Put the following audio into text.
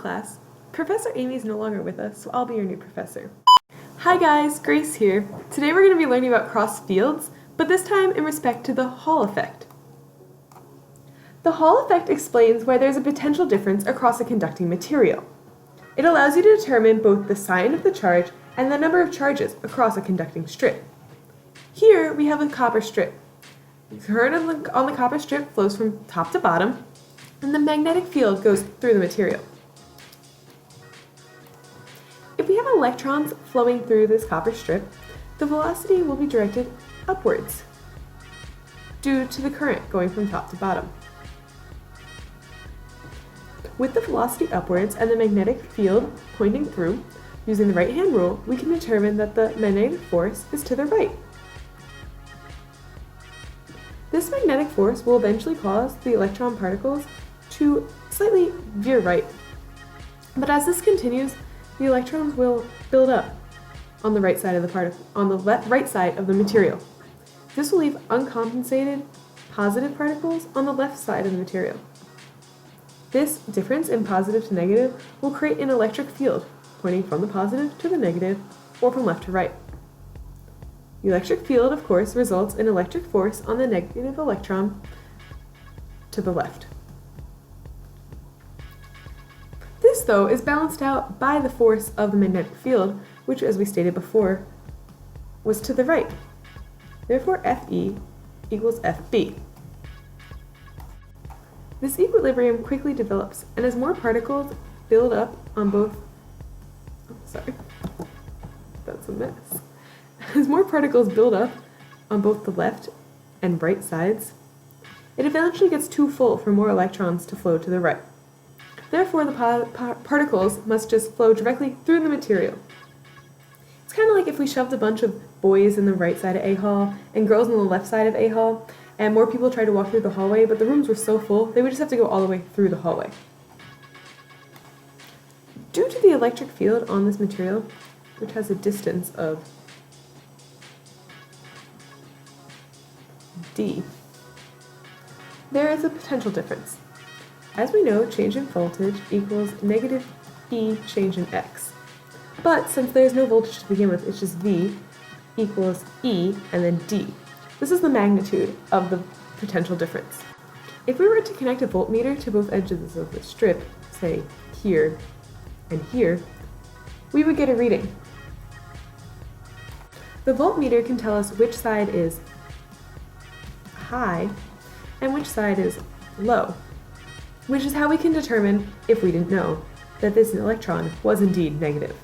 class. Professor Amy is no longer with us, so I'll be your new professor. Hi guys, Grace here. Today we're going to be learning about cross fields, but this time in respect to the Hall effect. The Hall effect explains why there's a potential difference across a conducting material. It allows you to determine both the sign of the charge and the number of charges across a conducting strip. Here we have a copper strip. The current on the copper strip flows from top to bottom, and the magnetic field goes through the material. If we have electrons flowing through this copper strip, the velocity will be directed upwards due to the current going from top to bottom. With the velocity upwards and the magnetic field pointing through, using the right-hand rule, we can determine that the magnetic force is to the right. This magnetic force will eventually cause the electron particles to slightly veer right. But as this continues, the electrons will build up on the right side of the right side of the material. This will leave uncompensated positive particles on the left side of the material. This difference in positive to negative will create an electric field pointing from the positive to the negative or from left to right. The electric field, of course, results in electric force on the negative electron to the left. This, though, is balanced out by the force of the magnetic field, which, as we stated before, was to the right. Therefore, Fe equals Fb. This equilibrium quickly develops, and as more particles build up on both... that's a mess. As more particles build up on both the left and right sides, it eventually gets too full for more electrons to flow to the right. Therefore, the particles must just flow directly through the material. It's kind of like if we shoved a bunch of boys in the right side of A Hall and girls on the left side of A Hall, and more people tried to walk through the hallway, but the rooms were so full, they would just have to go all the way through the hallway. Due to the electric field on this material, which has a distance of d, there is a potential difference. As we know, change in voltage equals negative E change in x. But since there's no voltage to begin with, it's just V equals E and then D. This is the magnitude of the potential difference. If we were to connect a voltmeter to both edges of the strip, say here and here, we would get a reading. The voltmeter can tell us which side is high and which side is low, which is how we can determine, if we didn't know, that this electron was indeed negative.